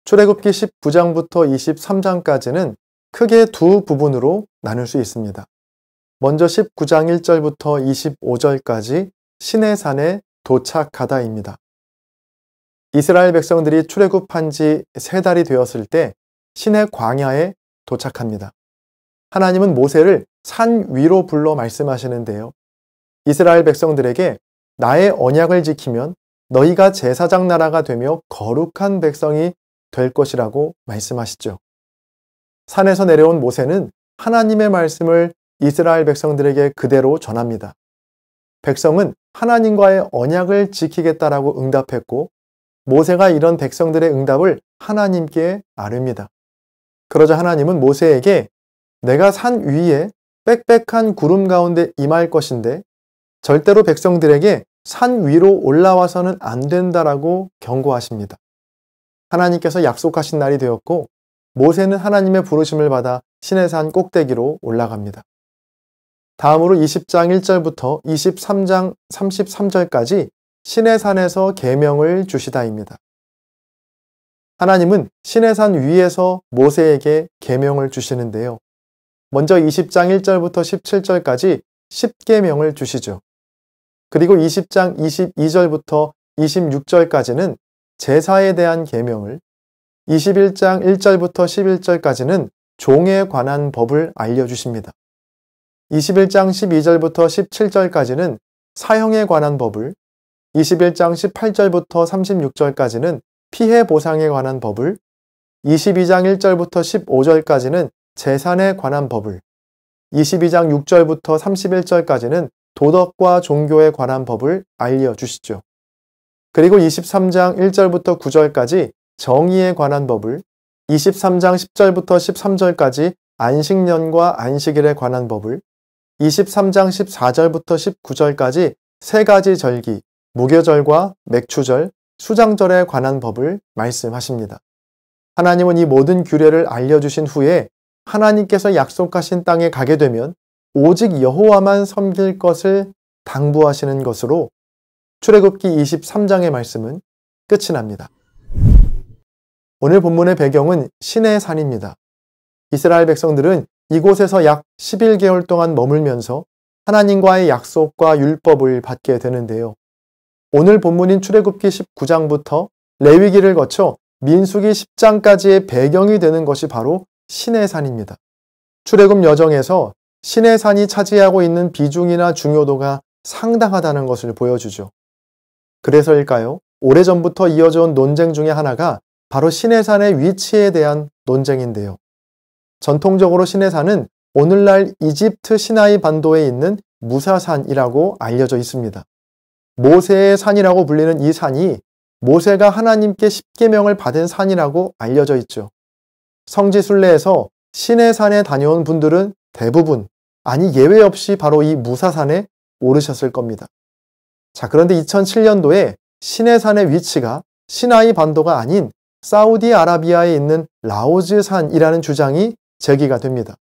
출애굽기 19장부터 23장까지는 크게 두 부분으로 나눌 수 있습니다. 먼저 19장 1절부터 25절까지 시내산에 도착하다입니다. 이스라엘 백성들이 출애굽한 지 3달이 되었을 때 시내 광야에 도착합니다. 하나님은 모세를 산 위로 불러 말씀하시는데요. 이스라엘 백성들에게 나의 언약을 지키면 너희가 제사장 나라가 되며 거룩한 백성이 될 것이라고 말씀하시죠. 산에서 내려온 모세는 하나님의 말씀을 이스라엘 백성들에게 그대로 전합니다. 백성은 하나님과의 언약을 지키겠다라고 응답했고 모세가 이런 백성들의 응답을 하나님께 아릅니다. 그러자 하나님은 모세에게 내가 산 위에 빽빽한 구름 가운데 임할 것인데 절대로 백성들에게 산 위로 올라와서는 안 된다라고 경고하십니다. 하나님께서 약속하신 날이 되었고 모세는 하나님의 부르심을 받아 시내산 꼭대기로 올라갑니다. 다음으로 20장 1절부터 23장 33절까지 시내산에서 계명을 주시다입니다. 하나님은 시내산 위에서 모세에게 계명을 주시는데요. 먼저 20장 1절부터 17절까지 10계명을 주시죠. 그리고 20장 22절부터 26절까지는 제사에 대한 계명을, 21장 1절부터 11절까지는 종에 관한 법을 알려주십니다. 21장 12절부터 17절까지는 사형에 관한 법을, 21장 18절부터 36절까지는 피해 보상에 관한 법을, 22장 1절부터 15절까지는 재산에 관한 법을, 22장 6절부터 31절까지는 도덕과 종교에 관한 법을 알려주시죠. 그리고 23장 1절부터 9절까지 정의에 관한 법을, 23장 10절부터 13절까지 안식년과 안식일에 관한 법을, 23장 14절부터 19절까지 3가지 절기, 무교절과 맥추절, 수장절에 관한 법을 말씀하십니다. 하나님은 이 모든 규례를 알려주신 후에 하나님께서 약속하신 땅에 가게 되면 오직 여호와만 섬길 것을 당부하시는 것으로 출애굽기 23장의 말씀은 끝이 납니다. 오늘 본문의 배경은 시내산입니다. 이스라엘 백성들은 이곳에서 약 11개월 동안 머물면서 하나님과의 약속과 율법을 받게 되는데요. 오늘 본문인 출애굽기 19장부터 레위기를 거쳐 민수기 10장까지의 배경이 되는 것이 바로 시내산입니다. 출애굽 여정에서 시내산이 차지하고 있는 비중이나 중요도가 상당하다는 것을 보여주죠. 그래서일까요? 오래전부터 이어져 온 논쟁 중에 하나가 바로 시내산의 위치에 대한 논쟁인데요. 전통적으로 시내산은 오늘날 이집트 시나이 반도에 있는 무사산이라고 알려져 있습니다. 모세의 산이라고 불리는 이 산이 모세가 하나님께 10계명을 받은 산이라고 알려져 있죠. 성지순례에서 시내산에 다녀온 분들은 대부분, 아니 예외 없이 바로 이 무사산에 오르셨을 겁니다. 자, 그런데 2007년도에 시내산의 위치가 시나이 반도가 아닌 사우디아라비아에 있는 라오즈산이라는 주장이 제기가 됩니다.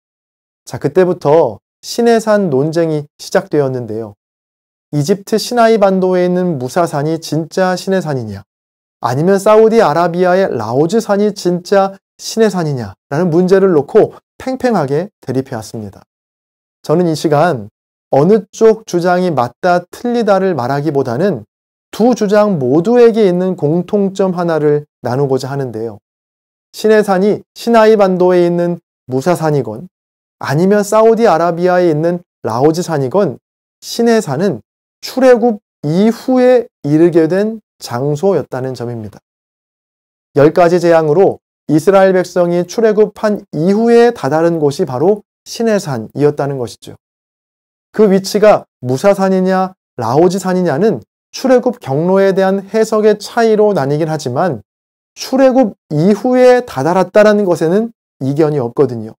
자, 그때부터 시내산 논쟁이 시작되었는데요. 이집트 시나이 반도에 있는 무사산이 진짜 시내산이냐, 아니면 사우디아라비아의 라오즈산이 진짜 시내산이냐라는 문제를 놓고 팽팽하게 대립해왔습니다. 저는 이 시간 어느 쪽 주장이 맞다 틀리다를 말하기보다는 두 주장 모두에게 있는 공통점 하나를 나누고자 하는데요. 시내산이 시나이 반도에 있는 무사산이건 아니면 사우디아라비아에 있는 라오즈산이건 시내산은 출애굽 이후에 이르게 된 장소였다는 점입니다. 10가지 재앙으로 이스라엘 백성이 출애굽한 이후에 다다른 곳이 바로 시내산이었다는 것이죠. 그 위치가 무사산이냐 라오즈산이냐는 출애굽 경로에 대한 해석의 차이로 나뉘긴 하지만 출애굽 이후에 다다랐다는 것에는 이견이 없거든요.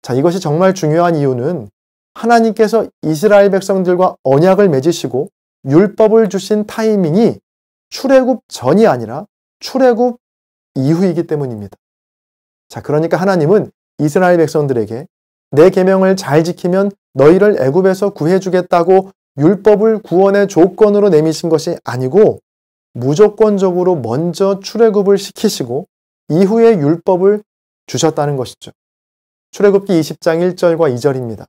자, 이것이 정말 중요한 이유는 하나님께서 이스라엘 백성들과 언약을 맺으시고 율법을 주신 타이밍이 출애굽 전이 아니라 출애굽 이후이기 때문입니다. 자, 그러니까 하나님은 이스라엘 백성들에게 내 계명을 잘 지키면 너희를 애굽에서 구해주겠다고 율법을 구원의 조건으로 내미신 것이 아니고 무조건적으로 먼저 출애굽을 시키시고 이후의 율법을 주셨다는 것이죠. 출애굽기 20장 1절과 2절입니다.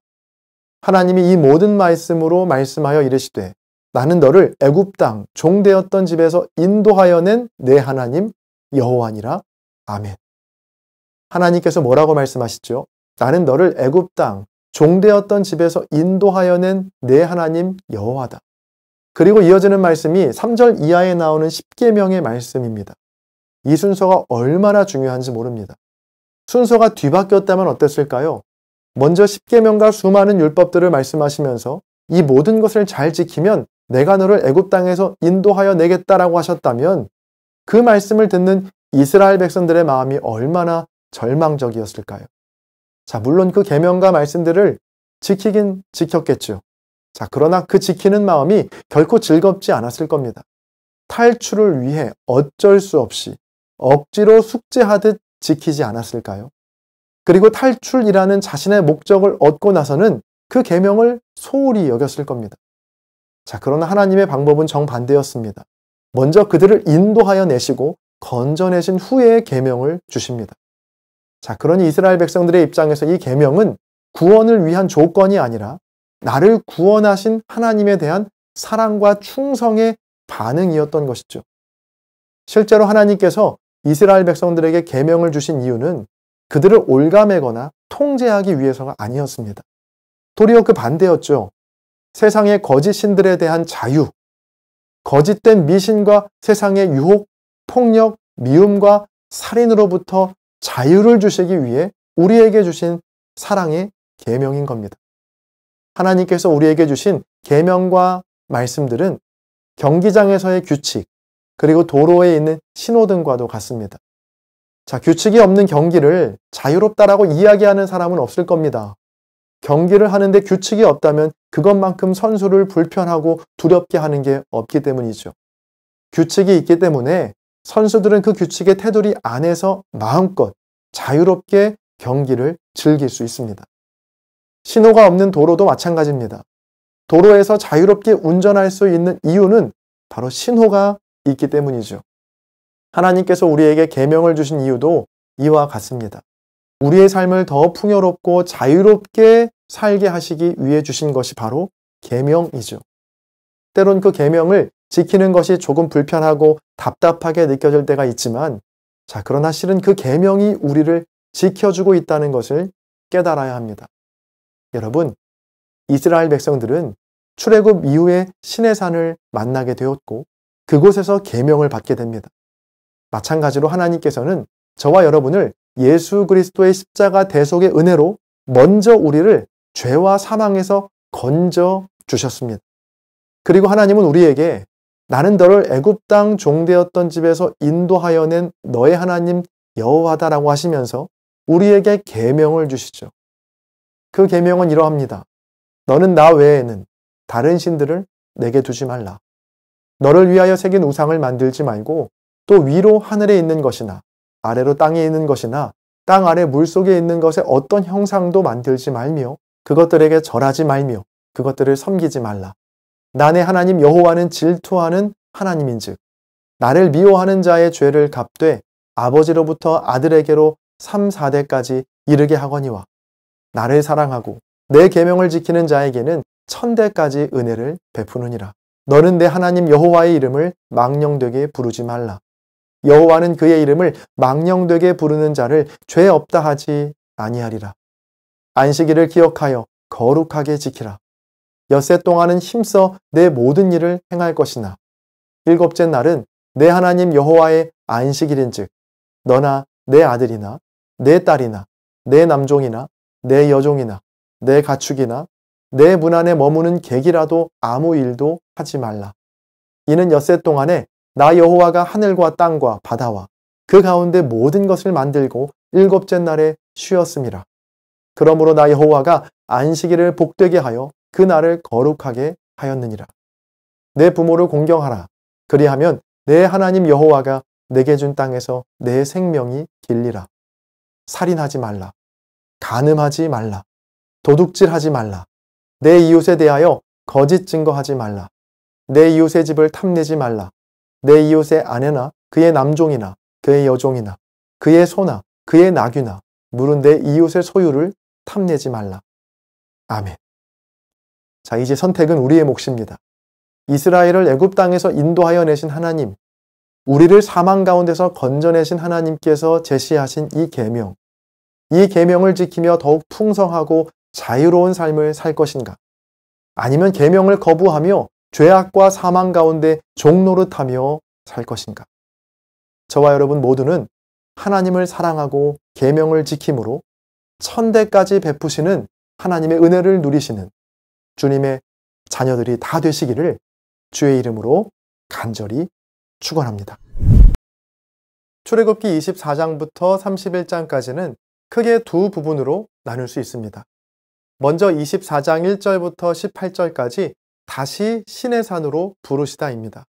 하나님이 이 모든 말씀으로 말씀하여 이르시되 나는 너를 애굽 땅 종되었던 집에서 인도하여 낸 내 하나님 여호와니라. 아멘. 하나님께서 뭐라고 말씀하시죠? 나는 너를 애굽 땅 종되었던 집에서 인도하여 낸 내 하나님 여호와다. 그리고 이어지는 말씀이 3절 이하에 나오는 십계명의 말씀입니다. 이 순서가 얼마나 중요한지 모릅니다. 순서가 뒤바뀌었다면 어땠을까요? 먼저 십계명과 수많은 율법들을 말씀하시면서 이 모든 것을 잘 지키면 내가 너를 애굽 땅에서 인도하여 내겠다라고 하셨다면 그 말씀을 듣는 이스라엘 백성들의 마음이 얼마나 절망적이었을까요? 자, 물론 그 계명과 말씀들을 지키긴 지켰겠죠. 자, 그러나 그 지키는 마음이 결코 즐겁지 않았을 겁니다. 탈출을 위해 어쩔 수 없이 억지로 숙제하듯 지키지 않았을까요? 그리고 탈출이라는 자신의 목적을 얻고 나서는 그 계명을 소홀히 여겼을 겁니다. 자, 그러나 하나님의 방법은 정반대였습니다. 먼저 그들을 인도하여 내시고 건져내신 후에 계명을 주십니다. 자, 그러니 이스라엘 백성들의 입장에서 이 계명은 구원을 위한 조건이 아니라 나를 구원하신 하나님에 대한 사랑과 충성의 반응이었던 것이죠. 실제로 하나님께서 이스라엘 백성들에게 계명을 주신 이유는 그들을 올가매거나 통제하기 위해서가 아니었습니다. 도리어 그 반대였죠. 세상의 거짓 신들에 대한 자유, 거짓된 미신과 세상의 유혹, 폭력, 미움과 살인으로부터 자유를 주시기 위해 우리에게 주신 사랑의 계명인 겁니다. 하나님께서 우리에게 주신 계명과 말씀들은 경기장에서의 규칙, 그리고 도로에 있는 신호등과도 같습니다. 자, 규칙이 없는 경기를 자유롭다라고 이야기하는 사람은 없을 겁니다. 경기를 하는데 규칙이 없다면 그것만큼 선수를 불편하고 두렵게 하는 게 없기 때문이죠. 규칙이 있기 때문에 선수들은 그 규칙의 테두리 안에서 마음껏 자유롭게 경기를 즐길 수 있습니다. 신호가 없는 도로도 마찬가지입니다. 도로에서 자유롭게 운전할 수 있는 이유는 바로 신호가 있기 때문이죠. 하나님께서 우리에게 계명을 주신 이유도 이와 같습니다. 우리의 삶을 더 풍요롭고 자유롭게 살게 하시기 위해 주신 것이 바로 계명이죠. 때론 그 계명을 지키는 것이 조금 불편하고 답답하게 느껴질 때가 있지만, 자, 그러나 실은 그 계명이 우리를 지켜주고 있다는 것을 깨달아야 합니다. 여러분, 이스라엘 백성들은 출애굽 이후에 시내산을 만나게 되었고 그곳에서 계명을 받게 됩니다. 마찬가지로 하나님께서는 저와 여러분을 예수 그리스도의 십자가 대속의 은혜로 먼저 우리를 죄와 사망에서 건져 주셨습니다. 그리고 하나님은 우리에게 나는 너를 애굽 땅 종되었던 집에서 인도하여 낸 너의 하나님 여호와다라고 하시면서 우리에게 계명을 주시죠. 그 계명은 이러합니다. 너는 나 외에는 다른 신들을 내게 두지 말라. 너를 위하여 새긴 우상을 만들지 말고 또 위로 하늘에 있는 것이나 아래로 땅에 있는 것이나 땅 아래 물속에 있는 것의 어떤 형상도 만들지 말며 그것들에게 절하지 말며 그것들을 섬기지 말라. 나의 하나님 여호와는 질투하는 하나님인즉 나를 미워하는 자의 죄를 갚되 아버지로부터 아들에게로 3, 4대까지 이르게 하거니와 나를 사랑하고 내 계명을 지키는 자에게는 1000대까지 은혜를 베푸느니라. 너는 내 하나님 여호와의 이름을 망령되게 부르지 말라. 여호와는 그의 이름을 망령되게 부르는 자를 죄 없다 하지 아니하리라. 안식일을 기억하여 거룩하게 지키라. 엿새 동안은 힘써 내 모든 일을 행할 것이나 일곱째 날은 내 하나님 여호와의 안식일인즉 너나 내 아들이나 내 딸이나 내 남종이나 내 여종이나 내 가축이나 내 문 안에 머무는 객이라도 아무 일도 하지 말라. 이는 엿새 동안에 나 여호와가 하늘과 땅과 바다와 그 가운데 모든 것을 만들고 일곱째 날에 쉬었음이라. 그러므로 나 여호와가 안식일을 복되게 하여 그 날을 거룩하게 하였느니라. 내 부모를 공경하라. 그리하면 내 하나님 여호와가 내게 준 땅에서 내 생명이 길리라. 살인하지 말라. 간음하지 말라. 도둑질하지 말라. 내 이웃에 대하여 거짓 증거하지 말라. 내 이웃의 집을 탐내지 말라. 내 이웃의 아내나 그의 남종이나 그의 여종이나 그의 소나 그의 나귀나 물은 내 이웃의 소유를 탐내지 말라. 아멘. 자, 이제 선택은 우리의 몫입니다. 이스라엘을 애굽 땅에서 인도하여 내신 하나님, 우리를 사망 가운데서 건져내신 하나님께서 제시하신 이 계명, 이 계명을 지키며 더욱 풍성하고 자유로운 삶을 살 것인가? 아니면 계명을 거부하며 죄악과 사망 가운데 종노릇하며 살 것인가? 저와 여러분 모두는 하나님을 사랑하고 계명을 지킴으로 천대까지 베푸시는 하나님의 은혜를 누리시는 주님의 자녀들이 다 되시기를 주의 이름으로 간절히 축원합니다. 출애굽기 24장부터 31장까지는 크게 두 부분으로 나눌 수 있습니다. 먼저 24장 1절부터 18절까지 다시 신의 산으로 부르시다입니다.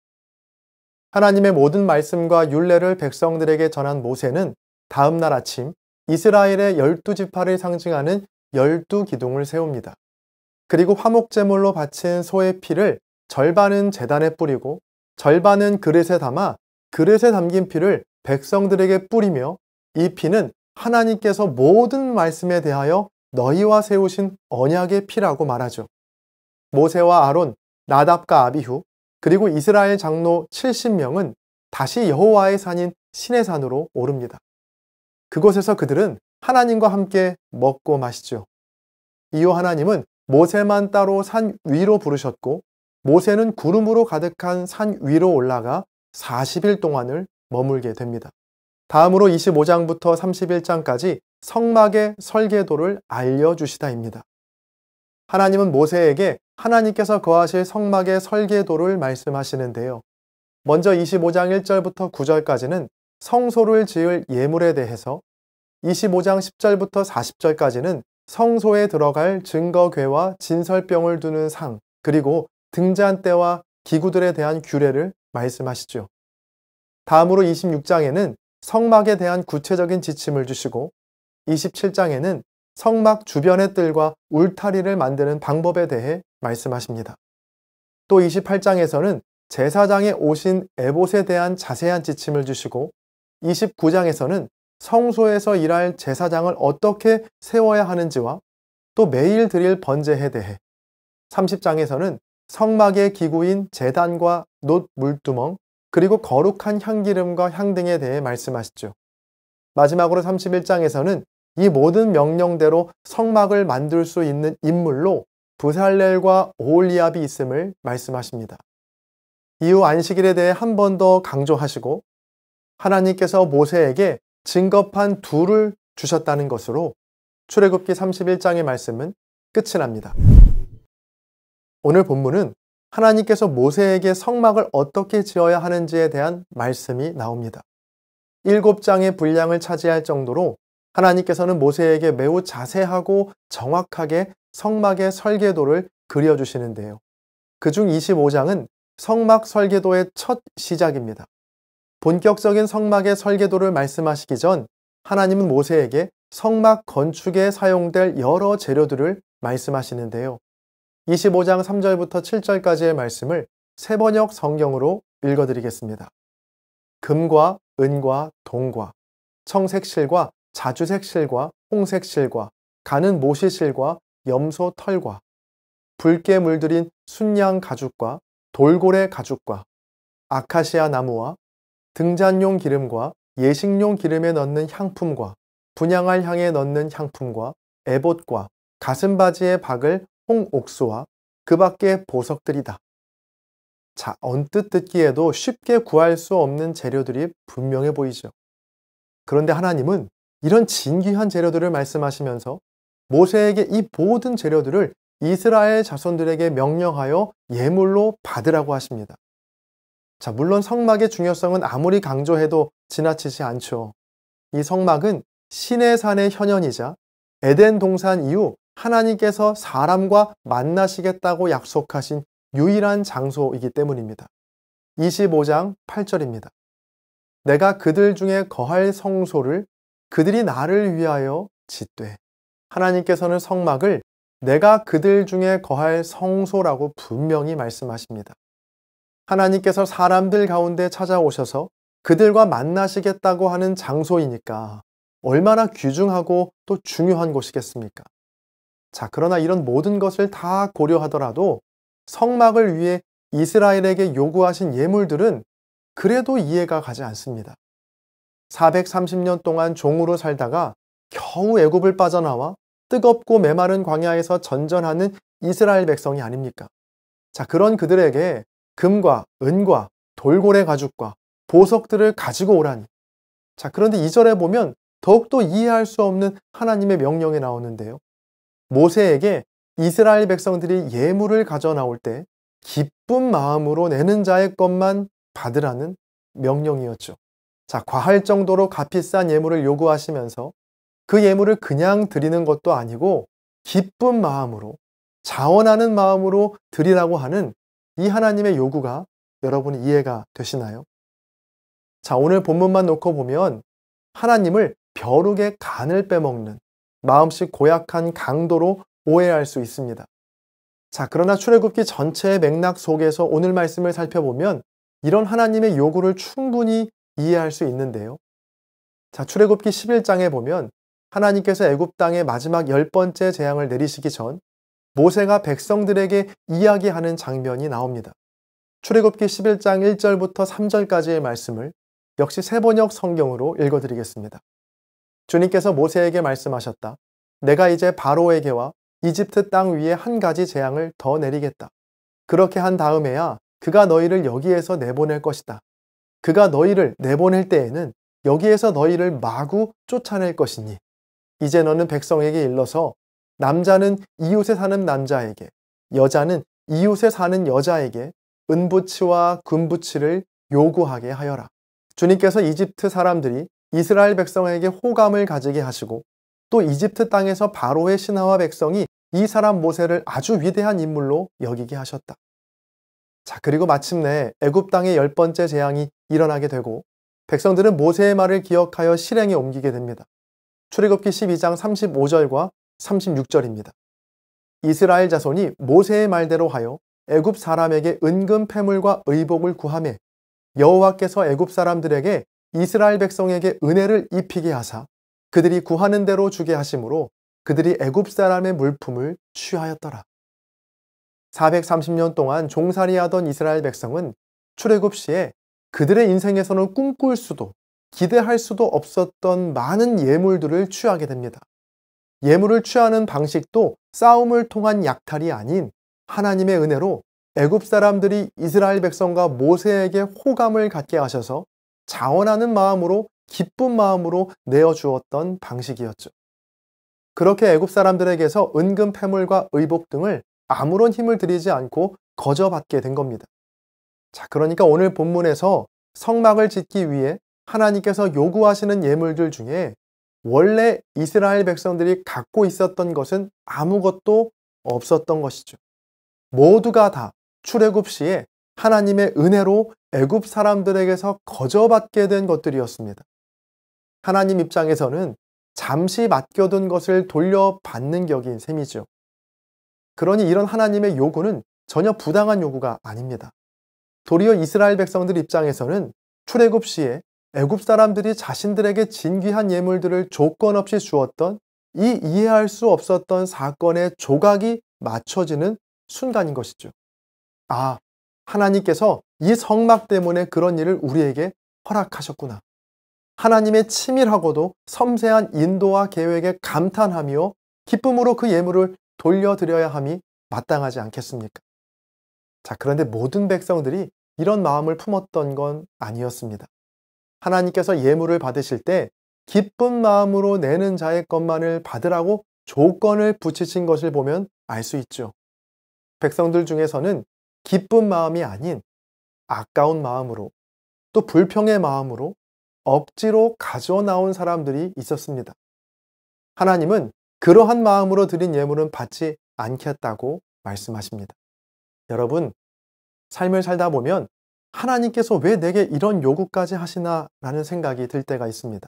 하나님의 모든 말씀과 율례를 백성들에게 전한 모세는 다음 날 아침 이스라엘의 12지파를 상징하는 12기둥을 세웁니다. 그리고 화목제물로 바친 소의 피를 절반은 제단에 뿌리고 절반은 그릇에 담아 그릇에 담긴 피를 백성들에게 뿌리며 이 피는 하나님께서 모든 말씀에 대하여 너희와 세우신 언약의 피라고 말하죠. 모세와 아론, 나답과 아비후, 그리고 이스라엘 장로 70명은 다시 여호와의 산인 신의 산으로 오릅니다. 그곳에서 그들은 하나님과 함께 먹고 마시죠. 이후 하나님은 모세만 따로 산 위로 부르셨고 모세는 구름으로 가득한 산 위로 올라가 40일 동안을 머물게 됩니다. 다음으로 25장부터 31장까지 성막의 설계도를 알려주시다입니다. 하나님은 모세에게 하나님께서 거하실 성막의 설계도를 말씀하시는데요. 먼저 25장 1절부터 9절까지는 성소를 지을 예물에 대해서, 25장 10절부터 40절까지는 성소에 들어갈 증거궤와 진설병을 두는 상, 그리고 등잔대와 기구들에 대한 규례를 말씀하시죠. 다음으로 26장에는 성막에 대한 구체적인 지침을 주시고 27장에는 성막 주변의 뜰과 울타리를 만드는 방법에 대해 말씀하십니다. 또 28장에서는 제사장에 오신 에봇에 대한 자세한 지침을 주시고 29장에서는 성소에서 일할 제사장을 어떻게 세워야 하는지와 또 매일 드릴 번제에 대해, 30장에서는 성막의 기구인 제단과 놋 물두멍, 그리고 거룩한 향기름과 향등에 대해 말씀하시죠. 마지막으로 31장에서는 이 모든 명령대로 성막을 만들 수 있는 인물로 브살렐과 오홀리압이 있음을 말씀하십니다. 이후 안식일에 대해 한 번 더 강조하시고 하나님께서 모세에게 증거판 둘을 주셨다는 것으로 출애굽기 31장의 말씀은 끝이 납니다. 오늘 본문은 하나님께서 모세에게 성막을 어떻게 지어야 하는지에 대한 말씀이 나옵니다. 7장의 분량을 차지할 정도로 하나님께서는 모세에게 매우 자세하고 정확하게 성막의 설계도를 그려주시는데요. 그중 25장은 성막 설계도의 첫 시작입니다. 본격적인 성막의 설계도를 말씀하시기 전 하나님은 모세에게 성막 건축에 사용될 여러 재료들을 말씀하시는데요. 25장 3절부터 7절까지의 말씀을 새번역 성경으로 읽어드리겠습니다. 금과 은과 동과 청색실과 자주색실과 홍색실과 가는 모시실과 염소 털과 붉게 물들인 순양 가죽과 돌고래 가죽과 아카시아 나무와 등잔용 기름과 예식용 기름에 넣는 향품과 분향할 향에 넣는 향품과 에봇과 가슴바지에 박을 홍옥수와 그 밖의 보석들이다. 자, 언뜻 듣기에도 쉽게 구할 수 없는 재료들이 분명해 보이죠. 그런데 하나님은 이런 진귀한 재료들을 말씀하시면서 모세에게 이 모든 재료들을 이스라엘 자손들에게 명령하여 예물로 받으라고 하십니다. 자, 물론 성막의 중요성은 아무리 강조해도 지나치지 않죠. 이 성막은 신의 산의 현현이자 에덴 동산 이후 하나님께서 사람과 만나시겠다고 약속하신 유일한 장소이기 때문입니다. 25장 8절입니다. 내가 그들 중에 거할 성소를 그들이 나를 위하여 짓되, 하나님께서는 성막을 내가 그들 중에 거할 성소라고 분명히 말씀하십니다. 하나님께서 사람들 가운데 찾아오셔서 그들과 만나시겠다고 하는 장소이니까 얼마나 귀중하고 또 중요한 곳이겠습니까? 자, 그러나 이런 모든 것을 다 고려하더라도 성막을 위해 이스라엘에게 요구하신 예물들은 그래도 이해가 가지 않습니다. 430년 동안 종으로 살다가 겨우 애굽을 빠져나와 뜨겁고 메마른 광야에서 전전하는 이스라엘 백성이 아닙니까? 자, 그런 그들에게 금과 은과 돌고래 가죽과 보석들을 가지고 오라니. 자, 그런데 2절에 보면 더욱더 이해할 수 없는 하나님의 명령이 나오는데요. 모세에게 이스라엘 백성들이 예물을 가져 나올 때 기쁜 마음으로 내는 자의 것만 받으라는 명령이었죠. 자, 과할 정도로 값비싼 예물을 요구하시면서 그 예물을 그냥 드리는 것도 아니고 기쁜 마음으로, 자원하는 마음으로 드리라고 하는 이 하나님의 요구가 여러분 이해가 되시나요? 자, 오늘 본문만 놓고 보면 하나님을 벼룩의 간을 빼먹는 마음씨 고약한 강도로 오해할 수 있습니다. 자, 그러나 출애굽기 전체의 맥락 속에서 오늘 말씀을 살펴보면 이런 하나님의 요구를 충분히 이해할 수 있는데요. 자, 출애굽기 11장에 보면 하나님께서 애굽 땅에 마지막 10번째 재앙을 내리시기 전 모세가 백성들에게 이야기하는 장면이 나옵니다. 출애굽기 11장 1절부터 3절까지의 말씀을 역시 새번역 성경으로 읽어드리겠습니다. 주님께서 모세에게 말씀하셨다. 내가 이제 바로에게와 이집트 땅 위에 한 가지 재앙을 더 내리겠다. 그렇게 한 다음에야 그가 너희를 여기에서 내보낼 것이다. 그가 너희를 내보낼 때에는 여기에서 너희를 마구 쫓아낼 것이니 이제 너는 백성에게 일러서 남자는 이웃에 사는 남자에게, 여자는 이웃에 사는 여자에게 은부치와 금부치를 요구하게 하여라. 주님께서 이집트 사람들이 이스라엘 백성에게 호감을 가지게 하시고 또 이집트 땅에서 바로의 신하와 백성이 이 사람 모세를 아주 위대한 인물로 여기게 하셨다. 자, 그리고 마침내 애굽 땅의 10번째 재앙이 일어나게 되고 백성들은 모세의 말을 기억하여 실행에 옮기게 됩니다. 출애굽기 12장 35절과 36절입니다. 이스라엘 자손이 모세의 말대로 하여 애굽 사람에게 은금 패물과 의복을 구하매 여호와께서 애굽 사람들에게 이스라엘 백성에게 은혜를 입히게 하사 그들이 구하는 대로 주게 하심으로 그들이 애굽 사람의 물품을 취하였더라. 430년 동안 종살이하던 이스라엘 백성은 출애굽 시에 그들의 인생에서는 꿈꿀 수도 기대할 수도 없었던 많은 예물들을 취하게 됩니다. 예물을 취하는 방식도 싸움을 통한 약탈이 아닌 하나님의 은혜로 애굽 사람들이 이스라엘 백성과 모세에게 호감을 갖게 하셔서 자원하는 마음으로 기쁜 마음으로 내어주었던 방식이었죠. 그렇게 애굽 사람들에게서 은금 패물과 의복 등을 아무런 힘을 들이지 않고 거저받게 된 겁니다. 자, 그러니까 오늘 본문에서 성막을 짓기 위해 하나님께서 요구하시는 예물들 중에 원래 이스라엘 백성들이 갖고 있었던 것은 아무것도 없었던 것이죠. 모두가 다 출애굽 시에 하나님의 은혜로 애굽 사람들에게서 거저받게 된 것들이었습니다. 하나님 입장에서는 잠시 맡겨둔 것을 돌려받는 격인 셈이죠. 그러니 이런 하나님의 요구는 전혀 부당한 요구가 아닙니다. 도리어 이스라엘 백성들 입장에서는 출애굽 시에 애굽 사람들이 자신들에게 진귀한 예물들을 조건 없이 주었던 이 이해할 수 없었던 사건의 조각이 맞춰지는 순간인 것이죠. 아, 하나님께서 이 성막 때문에 그런 일을 우리에게 허락하셨구나. 하나님의 치밀하고도 섬세한 인도와 계획에 감탄하며 기쁨으로 그 예물을 돌려드려야 함이 마땅하지 않겠습니까? 자, 그런데 모든 백성들이 이런 마음을 품었던 건 아니었습니다. 하나님께서 예물을 받으실 때 기쁜 마음으로 내는 자의 것만을 받으라고 조건을 붙이신 것을 보면 알 수 있죠. 백성들 중에서는 기쁜 마음이 아닌 아까운 마음으로 또 불평의 마음으로 억지로 가져 나온 사람들이 있었습니다. 하나님은 그러한 마음으로 드린 예물은 받지 않겠다고 말씀하십니다. 여러분, 삶을 살다 보면 하나님께서 왜 내게 이런 요구까지 하시나 라는 생각이 들 때가 있습니다.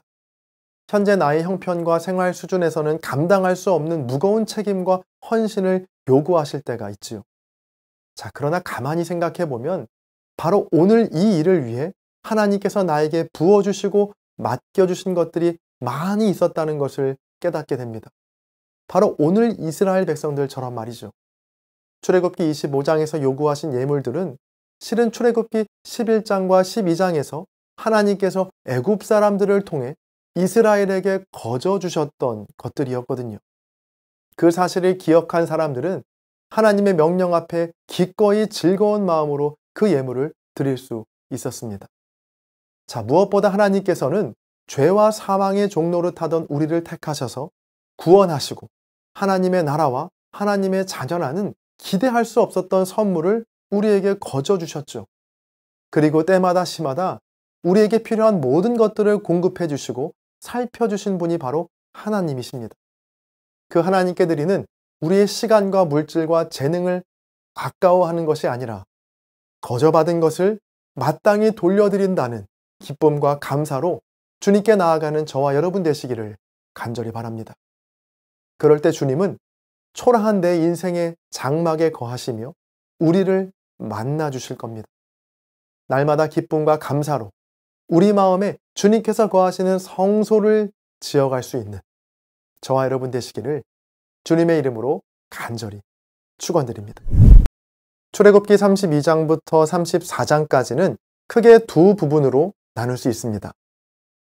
현재 나의 형편과 생활 수준에서는 감당할 수 없는 무거운 책임과 헌신을 요구하실 때가 있지요. 자, 그러나 가만히 생각해 보면 바로 오늘 이 일을 위해 하나님께서 나에게 부어주시고 맡겨주신 것들이 많이 있었다는 것을 깨닫게 됩니다. 바로 오늘 이스라엘 백성들처럼 말이죠. 출애굽기 25장에서 요구하신 예물들은 실은 출애굽기 11장과 12장에서 하나님께서 애굽 사람들을 통해 이스라엘에게 거저 주셨던 것들이었거든요. 그 사실을 기억한 사람들은 하나님의 명령 앞에 기꺼이 즐거운 마음으로 그 예물을 드릴 수 있었습니다. 자, 무엇보다 하나님께서는 죄와 사망의 종노릇하던 우리를 택하셔서 구원하시고 하나님의 나라와 하나님의 자녀라는 기대할 수 없었던 선물을 우리에게 거저 주셨죠. 그리고 때마다 시마다 우리에게 필요한 모든 것들을 공급해 주시고 살펴주신 분이 바로 하나님이십니다. 그 하나님께 드리는 우리의 시간과 물질과 재능을 아까워하는 것이 아니라 거저 받은 것을 마땅히 돌려드린다는 기쁨과 감사로 주님께 나아가는 저와 여러분 되시기를 간절히 바랍니다. 그럴 때 주님은 초라한 내 인생의 장막에 거하시며 우리를 만나 주실 겁니다. 날마다 기쁨과 감사로 우리 마음에 주님께서 거하시는 성소를 지어갈 수 있는 저와 여러분 되시기를 주님의 이름으로 간절히 축원드립니다. 출애굽기 32장부터 34장까지는 크게 두 부분으로 나눌 수 있습니다.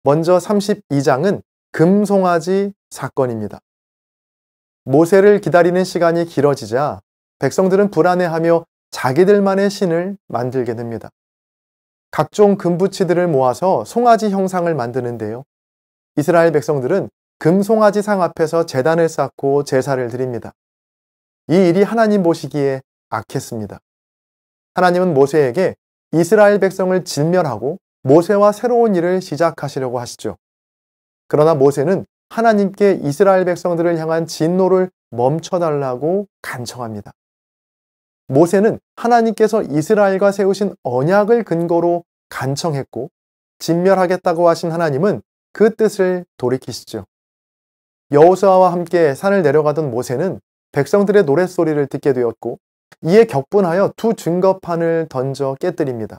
먼저 32장은 금송아지 사건입니다. 모세를 기다리는 시간이 길어지자 백성들은 불안해하며 자기들만의 신을 만들게 됩니다. 각종 금부치들을 모아서 송아지 형상을 만드는데요. 이스라엘 백성들은 금송아지 상 앞에서 제단을 쌓고 제사를 드립니다. 이 일이 하나님 보시기에 악했습니다. 하나님은 모세에게 이스라엘 백성을 진멸하고 모세와 새로운 일을 시작하시려고 하시죠. 그러나 모세는 하나님께 이스라엘 백성들을 향한 진노를 멈춰달라고 간청합니다. 모세는 하나님께서 이스라엘과 세우신 언약을 근거로 간청했고 진멸하겠다고 하신 하나님은 그 뜻을 돌이키시죠. 여호수아와 함께 산을 내려가던 모세는 백성들의 노랫소리를 듣게 되었고 이에 격분하여 두 증거판을 던져 깨뜨립니다.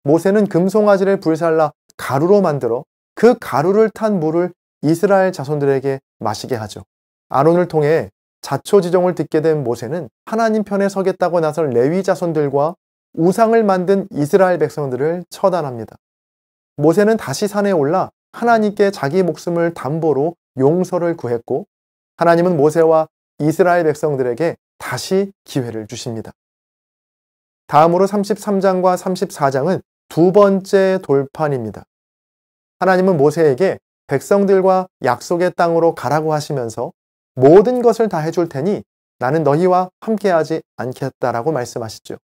모세는 금송아지를 불살라 가루로 만들어 그 가루를 탄 물을 이스라엘 자손들에게 마시게 하죠. 아론을 통해 자초지종을 듣게 된 모세는 하나님 편에 서겠다고 나설 레위 자손들과 우상을 만든 이스라엘 백성들을 처단합니다. 모세는 다시 산에 올라 하나님께 자기 목숨을 담보로 용서를 구했고 하나님은 모세와 이스라엘 백성들에게 다시 기회를 주십니다. 다음으로 33장과 34장은 두 번째 돌판입니다. 하나님은 모세에게 백성들과 약속의 땅으로 가라고 하시면서 모든 것을 다 해줄 테니 나는 너희와 함께하지 않겠다라고 말씀하시죠.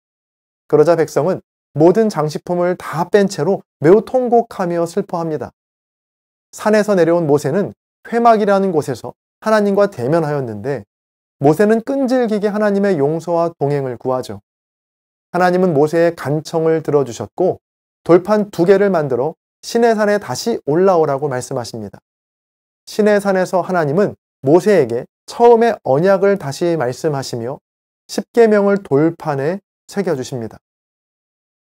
그러자 백성은 모든 장식품을 다 뺀 채로 매우 통곡하며 슬퍼합니다. 산에서 내려온 모세는 회막이라는 곳에서 하나님과 대면하였는데 모세는 끈질기게 하나님의 용서와 동행을 구하죠. 하나님은 모세의 간청을 들어주셨고 돌판 2개를 만들어 시내산에 다시 올라오라고 말씀하십니다. 시내산에서 하나님은 모세에게 처음에 언약을 다시 말씀하시며 10계명을 돌판에 새겨주십니다.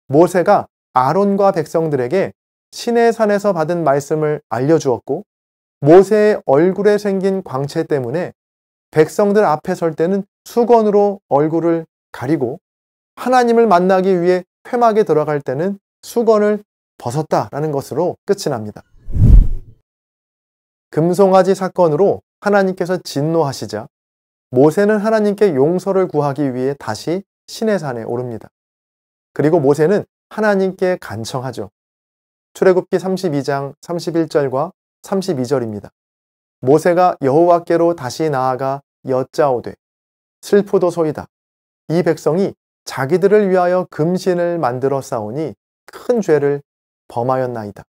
모세가 아론과 백성들에게 시내산에서 받은 말씀을 알려주었고 모세의 얼굴에 생긴 광채 때문에 백성들 앞에 설 때는 수건으로 얼굴을 가리고 하나님을 만나기 위해 회막에 들어갈 때는 수건을 벗었다라는 것으로 끝이 납니다. 금송아지 사건으로 하나님께서 진노하시자 모세는 하나님께 용서를 구하기 위해 다시 시내산에 오릅니다. 그리고 모세는 하나님께 간청하죠. 출애굽기 32장 31절과 32절입니다. 모세가 여호와께로 다시 나아가 여짜오되 슬프도소이다. 이 백성이 자기들을 위하여 금신을 만들어 싸우니 큰 죄를 범하였나이다.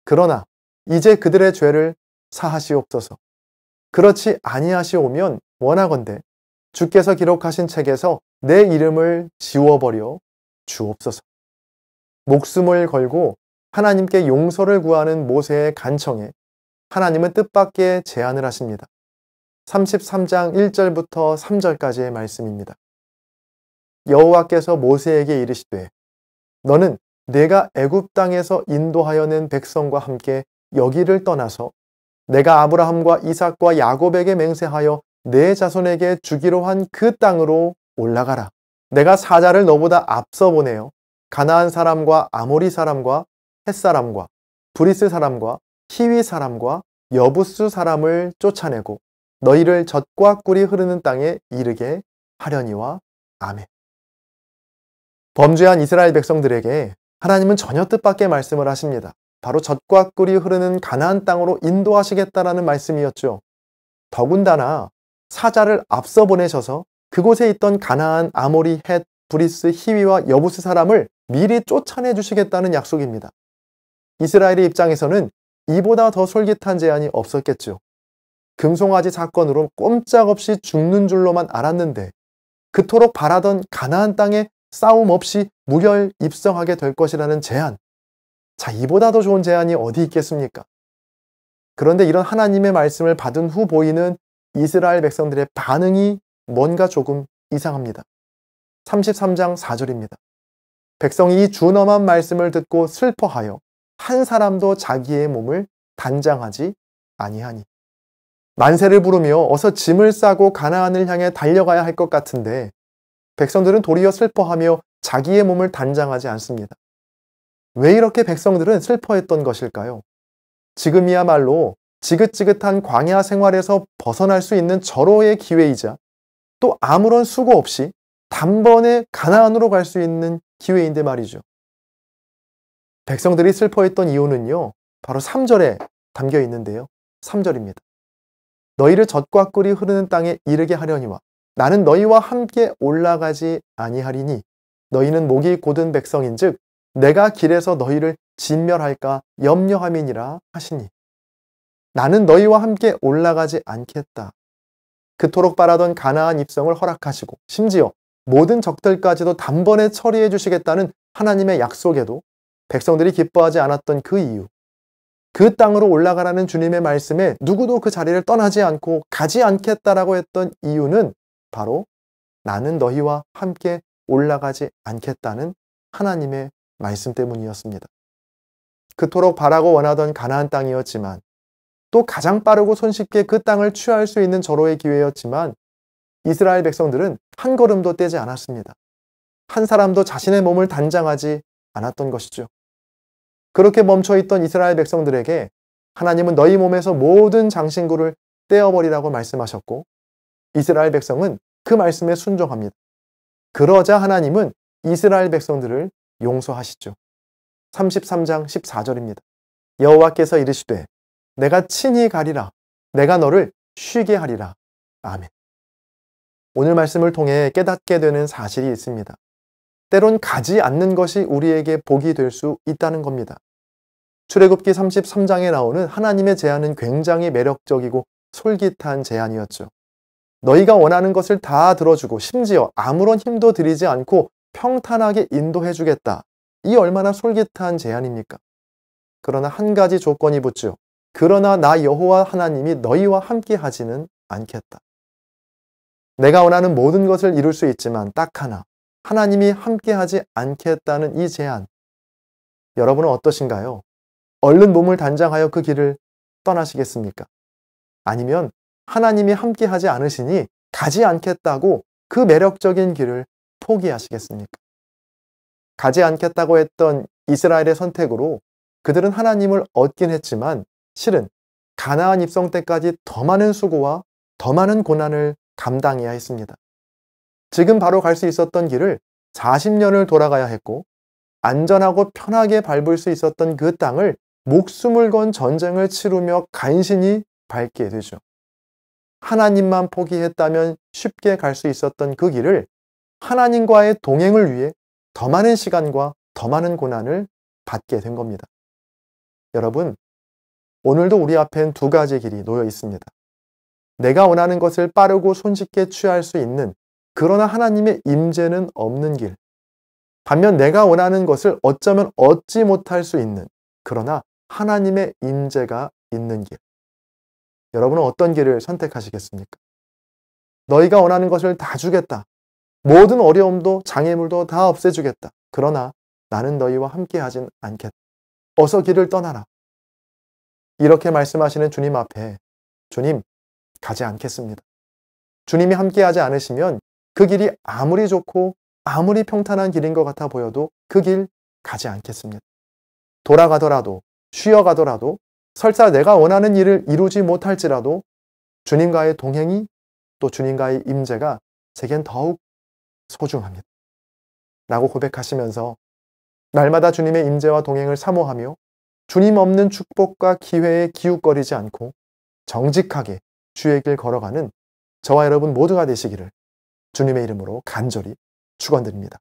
그러나 이제 그들의 죄를 사하시옵소서. 그렇지 아니하시오면 원하건대 주께서 기록하신 책에서 내 이름을 지워버려 주옵소서. 목숨을 걸고 하나님께 용서를 구하는 모세의 간청에 하나님은 뜻밖의 제안을 하십니다. 33장 1절부터 3절까지의 말씀입니다. 여호와께서 모세에게 이르시되 너는 내가 애굽 땅에서 인도하여 낸 백성과 함께 여기를 떠나서 내가 아브라함과 이삭과 야곱에게 맹세하여 내 자손에게 주기로 한 그 땅으로 올라가라. 내가 사자를 너보다 앞서 보내어 가나안 사람과 아모리 사람과 헷 사람과 브리스 사람과 히위 사람과 여부스 사람을 쫓아내고 너희를 젖과 꿀이 흐르는 땅에 이르게 하려니와. 아멘. 범죄한 이스라엘 백성들에게 하나님은 전혀 뜻밖의 말씀을 하십니다. 바로 젖과 꿀이 흐르는 가나안 땅으로 인도하시겠다라는 말씀이었죠. 더군다나 사자를 앞서 보내셔서 그곳에 있던 가나안, 아모리, 헷, 브리스, 히위와 여부스 사람을 미리 쫓아내 주시겠다는 약속입니다. 이스라엘의 입장에서는 이보다 더 솔깃한 제안이 없었겠죠. 금송아지 사건으로 꼼짝없이 죽는 줄로만 알았는데 그토록 바라던 가나안 땅에 싸움 없이 무혈 입성하게 될 것이라는 제안. 자, 이보다 더 좋은 제안이 어디 있겠습니까? 그런데 이런 하나님의 말씀을 받은 후 보이는 이스라엘 백성들의 반응이 뭔가 조금 이상합니다. 33장 4절입니다. 백성이 이 준엄한 말씀을 듣고 슬퍼하여 한 사람도 자기의 몸을 단장하지 아니하니. 만세를 부르며 어서 짐을 싸고 가나안을 향해 달려가야 할 것 같은데 백성들은 도리어 슬퍼하며 자기의 몸을 단장하지 않습니다. 왜 이렇게 백성들은 슬퍼했던 것일까요? 지금이야말로 지긋지긋한 광야 생활에서 벗어날 수 있는 절호의 기회이자 또 아무런 수고 없이 단번에 가나안으로 갈 수 있는 기회인데 말이죠. 백성들이 슬퍼했던 이유는요, 바로 3절에 담겨 있는데요. 3절입니다. 너희를 젖과 꿀이 흐르는 땅에 이르게 하려니와 나는 너희와 함께 올라가지 아니하리니 너희는 목이 곧은 백성인즉 내가 길에서 너희를 진멸할까 염려함이니라 하시니. 나는 너희와 함께 올라가지 않겠다. 그토록 바라던 가나안 입성을 허락하시고 심지어 모든 적들까지도 단번에 처리해 주시겠다는 하나님의 약속에도 백성들이 기뻐하지 않았던 그 이유, 그 땅으로 올라가라는 주님의 말씀에 누구도 그 자리를 떠나지 않고 가지 않겠다라고 했던 이유는 바로 나는 너희와 함께 올라가지 않겠다는 하나님의 말씀 때문이었습니다. 그토록 바라고 원하던 가나안 땅이었지만 또 가장 빠르고 손쉽게 그 땅을 취할 수 있는 절호의 기회였지만 이스라엘 백성들은 한 걸음도 떼지 않았습니다. 한 사람도 자신의 몸을 단장하지 않았던 것이죠. 그렇게 멈춰있던 이스라엘 백성들에게 하나님은 너희 몸에서 모든 장신구를 떼어버리라고 말씀하셨고 이스라엘 백성은 그 말씀에 순종합니다. 그러자 하나님은 이스라엘 백성들을 용서하시죠. 33장 14절입니다. 여호와께서 이르시되 내가 친히 가리라. 내가 너를 쉬게 하리라. 아멘. 오늘 말씀을 통해 깨닫게 되는 사실이 있습니다. 때론 가지 않는 것이 우리에게 복이 될 수 있다는 겁니다. 출애굽기 33장에 나오는 하나님의 제안은 굉장히 매력적이고 솔깃한 제안이었죠. 너희가 원하는 것을 다 들어주고 심지어 아무런 힘도 들이지 않고 평탄하게 인도해 주겠다. 이 얼마나 솔깃한 제안입니까? 그러나 한 가지 조건이 붙죠. 그러나 나 여호와 하나님이 너희와 함께 하지는 않겠다. 내가 원하는 모든 것을 이룰 수 있지만 딱 하나, 하나님이 함께 하지 않겠다는 이 제안. 여러분은 어떠신가요? 얼른 몸을 단장하여 그 길을 떠나시겠습니까? 아니면 하나님이 함께 하지 않으시니 가지 않겠다고 그 매력적인 길을 포기하시겠습니까? 가지 않겠다고 했던 이스라엘의 선택으로 그들은 하나님을 얻긴 했지만 실은 가나안 입성 때까지 더 많은 수고와 더 많은 고난을 감당해야 했습니다. 지금 바로 갈 수 있었던 길을 40년을 돌아가야 했고 안전하고 편하게 밟을 수 있었던 그 땅을 목숨을 건 전쟁을 치르며 간신히 밟게 되죠. 하나님만 포기했다면 쉽게 갈 수 있었던 그 길을 하나님과의 동행을 위해 더 많은 시간과 더 많은 고난을 받게 된 겁니다. 여러분, 오늘도 우리 앞엔 두 가지 길이 놓여 있습니다. 내가 원하는 것을 빠르고 손쉽게 취할 수 있는 그러나 하나님의 임재는 없는 길. 반면 내가 원하는 것을 어쩌면 얻지 못할 수 있는 그러나 하나님의 임재가 있는 길. 여러분은 어떤 길을 선택하시겠습니까? 너희가 원하는 것을 다 주겠다. 모든 어려움도 장애물도 다 없애주겠다. 그러나 나는 너희와 함께 하진 않겠다. 어서 길을 떠나라. 이렇게 말씀하시는 주님 앞에 주님, 가지 않겠습니다. 주님이 함께 하지 않으시면 그 길이 아무리 좋고 아무리 평탄한 길인 것 같아 보여도 그 길 가지 않겠습니다. 돌아가더라도, 쉬어가더라도, 설사 내가 원하는 일을 이루지 못할지라도 주님과의 동행이, 또 주님과의 임재가 제겐 더욱 소중합니다. 라고 고백하시면서 날마다 주님의 임재와 동행을 사모하며 주님 없는 축복과 기회에 기웃거리지 않고 정직하게 주의 길 걸어가는 저와 여러분 모두가 되시기를 주님의 이름으로 간절히 축원드립니다.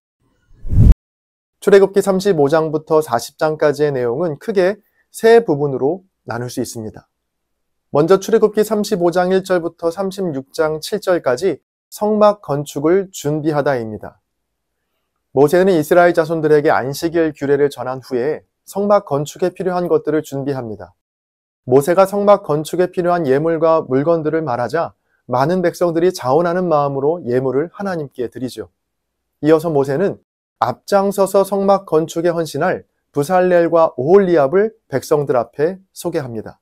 출애굽기 35장부터 40장까지의 내용은 크게 세 부분으로 나눌 수 있습니다. 먼저 출애굽기 35장 1절부터 36장 7절까지 성막 건축을 준비하다입니다. 모세는 이스라엘 자손들에게 안식일 규례를 전한 후에 성막 건축에 필요한 것들을 준비합니다. 모세가 성막 건축에 필요한 예물과 물건들을 말하자 많은 백성들이 자원하는 마음으로 예물을 하나님께 드리죠. 이어서 모세는 앞장서서 성막 건축에 헌신할 부살렐과 오홀리압을 백성들 앞에 소개합니다.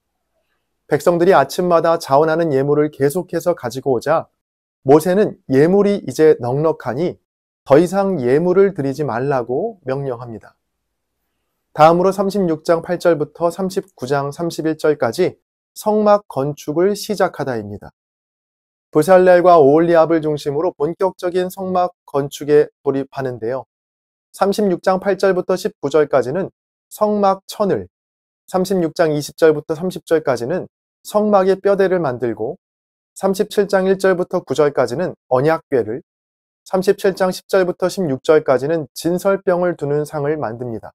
백성들이 아침마다 자원하는 예물을 계속해서 가지고 오자 모세는 예물이 이제 넉넉하니 더 이상 예물을 드리지 말라고 명령합니다. 다음으로 36장 8절부터 39장 31절까지 성막 건축을 시작하다입니다. 부살렐과 오홀리압을 중심으로 본격적인 성막 건축에 돌입하는데요. 36장 8절부터 19절까지는 성막 천을, 36장 20절부터 30절까지는 성막의 뼈대를 만들고 37장 1절부터 9절까지는 언약궤를, 37장 10절부터 16절까지는 진설병을 두는 상을 만듭니다.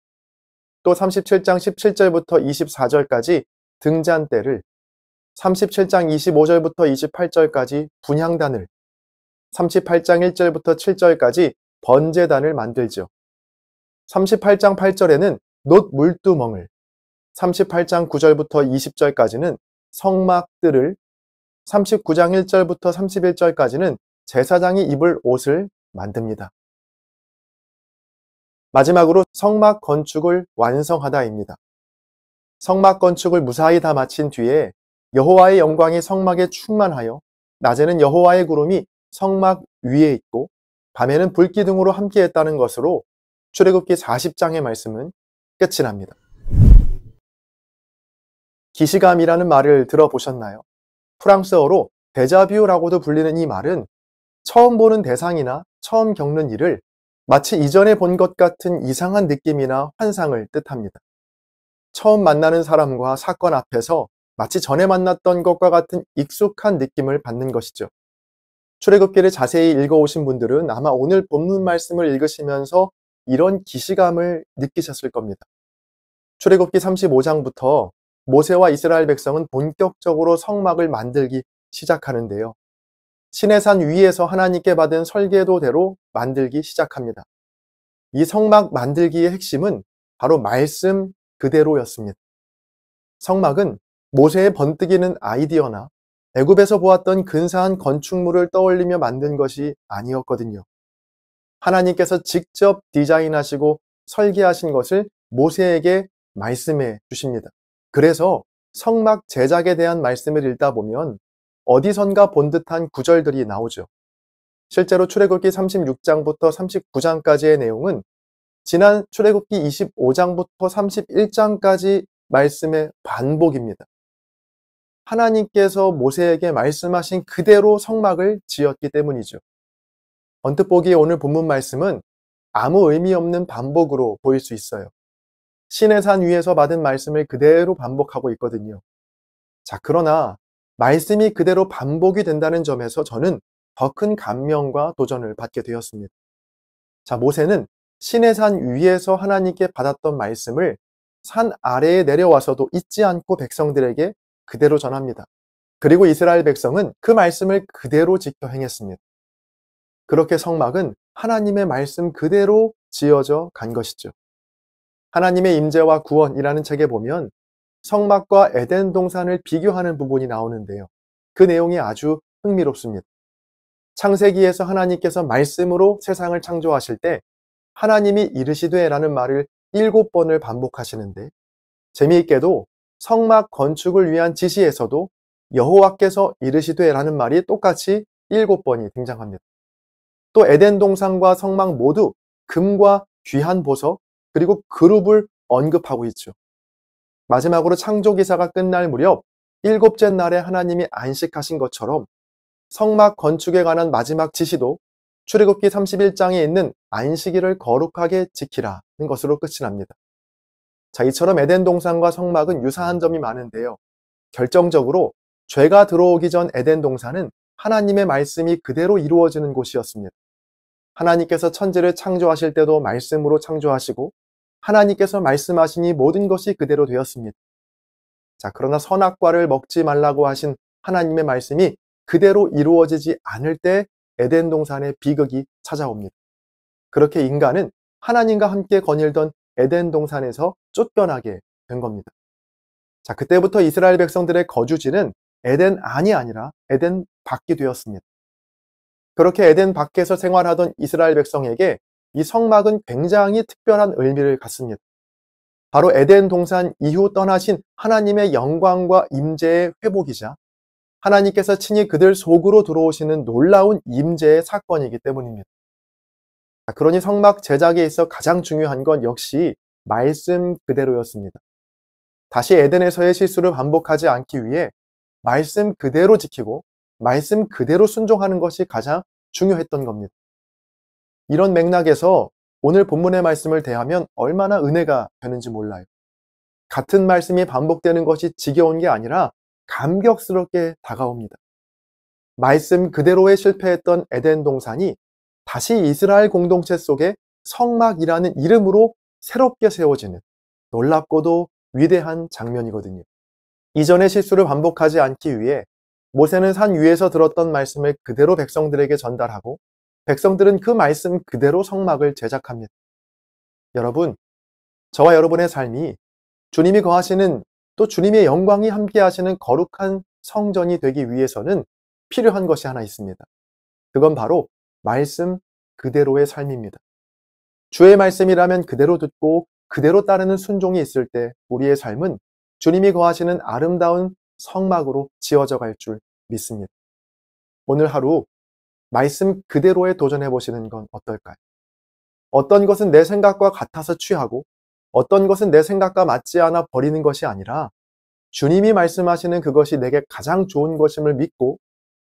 또 37장 17절부터 24절까지 등잔대를, 37장 25절부터 28절까지 분향단을, 38장 1절부터 7절까지 번제단을 만들죠. 38장 8절에는 놋 물두멍을, 38장 9절부터 20절까지는 성막들을, 39장 1절부터 31절까지는 제사장이 입을 옷을 만듭니다. 마지막으로 성막 건축을 완성하다입니다. 성막 건축을 무사히 다 마친 뒤에 여호와의 영광이 성막에 충만하여 낮에는 여호와의 구름이 성막 위에 있고 밤에는 불기둥으로 함께했다는 것으로 출애굽기 40장의 말씀은 끝이 납니다. 기시감이라는 말을 들어보셨나요? 프랑스어로 데자뷰라고도 불리는 이 말은 처음 보는 대상이나 처음 겪는 일을 마치 이전에 본 것 같은 이상한 느낌이나 환상을 뜻합니다. 처음 만나는 사람과 사건 앞에서 마치 전에 만났던 것과 같은 익숙한 느낌을 받는 것이죠. 출애굽기를 자세히 읽어오신 분들은 아마 오늘 본문 말씀을 읽으시면서 이런 기시감을 느끼셨을 겁니다. 출애굽기 35장부터 모세와 이스라엘 백성은 본격적으로 성막을 만들기 시작하는데요. 시내산 위에서 하나님께 받은 설계도대로 만들기 시작합니다. 이 성막 만들기의 핵심은 바로 말씀 그대로였습니다. 성막은 모세의 번뜩이는 아이디어나 애굽에서 보았던 근사한 건축물을 떠올리며 만든 것이 아니었거든요. 하나님께서 직접 디자인하시고 설계하신 것을 모세에게 말씀해 주십니다. 그래서 성막 제작에 대한 말씀을 읽다 보면 어디선가 본 듯한 구절들이 나오죠. 실제로 출애굽기 36장부터 39장까지의 내용은 지난 출애굽기 25장부터 31장까지 말씀의 반복입니다. 하나님께서 모세에게 말씀하신 그대로 성막을 지었기 때문이죠. 언뜻 보기에 오늘 본문 말씀은 아무 의미 없는 반복으로 보일 수 있어요. 시내산 위에서 받은 말씀을 그대로 반복하고 있거든요. 자, 그러나 말씀이 그대로 반복이 된다는 점에서 저는 더 큰 감명과 도전을 받게 되었습니다. 자, 모세는 시내산 위에서 하나님께 받았던 말씀을 산 아래에 내려와서도 잊지 않고 백성들에게 그대로 전합니다. 그리고 이스라엘 백성은 그 말씀을 그대로 지켜 행했습니다. 그렇게 성막은 하나님의 말씀 그대로 지어져 간 것이죠. 하나님의 임재와 구원이라는 책에 보면 성막과 에덴 동산을 비교하는 부분이 나오는데요. 그 내용이 아주 흥미롭습니다. 창세기에서 하나님께서 말씀으로 세상을 창조하실 때 하나님이 이르시되 라는 말을 7번을 반복하시는데, 재미있게도 성막 건축을 위한 지시에서도 여호와께서 이르시되 라는 말이 똑같이 7번이 등장합니다. 또 에덴 동산과 성막 모두 금과 귀한 보석 그리고 그룹을 언급하고 있죠. 마지막으로 창조 기사가 끝날 무렵 7째 날에 하나님이 안식하신 것처럼 성막 건축에 관한 마지막 지시도 출애굽기 31장에 있는 안식일을 거룩하게 지키라는 것으로 끝이 납니다. 자, 이처럼 에덴 동산과 성막은 유사한 점이 많은데요. 결정적으로 죄가 들어오기 전 에덴 동산은 하나님의 말씀이 그대로 이루어지는 곳이었습니다. 하나님께서 천지를 창조하실 때도 말씀으로 창조하시고 하나님께서 말씀하시니 모든 것이 그대로 되었습니다. 자, 그러나 선악과를 먹지 말라고 하신 하나님의 말씀이 그대로 이루어지지 않을 때 에덴 동산의 비극이 찾아옵니다. 그렇게 인간은 하나님과 함께 거닐던 에덴 동산에서 쫓겨나게 된 겁니다. 자, 그때부터 이스라엘 백성들의 거주지는 에덴 안이 아니라 에덴 밖이 되었습니다. 그렇게 에덴 밖에서 생활하던 이스라엘 백성에게 이 성막은 굉장히 특별한 의미를 갖습니다. 바로 에덴 동산 이후 떠나신 하나님의 영광과 임재의 회복이자 하나님께서 친히 그들 속으로 들어오시는 놀라운 임재의 사건이기 때문입니다. 그러니 성막 제작에 있어 가장 중요한 건 역시 말씀 그대로였습니다. 다시 에덴에서의 실수를 반복하지 않기 위해 말씀 그대로 지키고 말씀 그대로 순종하는 것이 가장 중요했던 겁니다. 이런 맥락에서 오늘 본문의 말씀을 대하면 얼마나 은혜가 되는지 몰라요. 같은 말씀이 반복되는 것이 지겨운 게 아니라 감격스럽게 다가옵니다. 말씀 그대로에 실패했던 에덴 동산이 다시 이스라엘 공동체 속에 성막이라는 이름으로 새롭게 세워지는 놀랍고도 위대한 장면이거든요. 이전의 실수를 반복하지 않기 위해 모세는 산 위에서 들었던 말씀을 그대로 백성들에게 전달하고 백성들은 그 말씀 그대로 성막을 제작합니다. 여러분, 저와 여러분의 삶이 주님이 거하시는 또 주님의 영광이 함께 하시는 거룩한 성전이 되기 위해서는 필요한 것이 하나 있습니다. 그건 바로 말씀 그대로의 삶입니다. 주의 말씀이라면 그대로 듣고 그대로 따르는 순종이 있을 때 우리의 삶은 주님이 거하시는 아름다운 성막으로 지어져 갈 줄 믿습니다. 오늘 하루 말씀 그대로에 도전해 보시는 건 어떨까요? 어떤 것은 내 생각과 같아서 취하고 어떤 것은 내 생각과 맞지 않아 버리는 것이 아니라 주님이 말씀하시는 그것이 내게 가장 좋은 것임을 믿고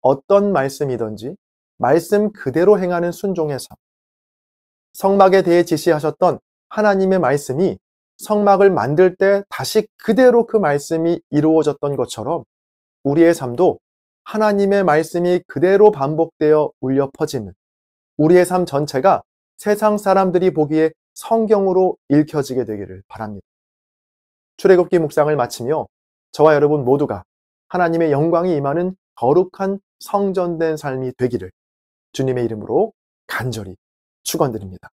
어떤 말씀이든지 말씀 그대로 행하는 순종의 삶. 성막에 대해 지시하셨던 하나님의 말씀이 성막을 만들 때 다시 그대로 그 말씀이 이루어졌던 것처럼 우리의 삶도 하나님의 말씀이 그대로 반복되어 울려 퍼지는 우리의 삶 전체가 세상 사람들이 보기에 성경으로 읽혀지게 되기를 바랍니다. 출애굽기 묵상을 마치며 저와 여러분 모두가 하나님의 영광이 임하는 거룩한 성전된 삶이 되기를 주님의 이름으로 간절히 축원드립니다.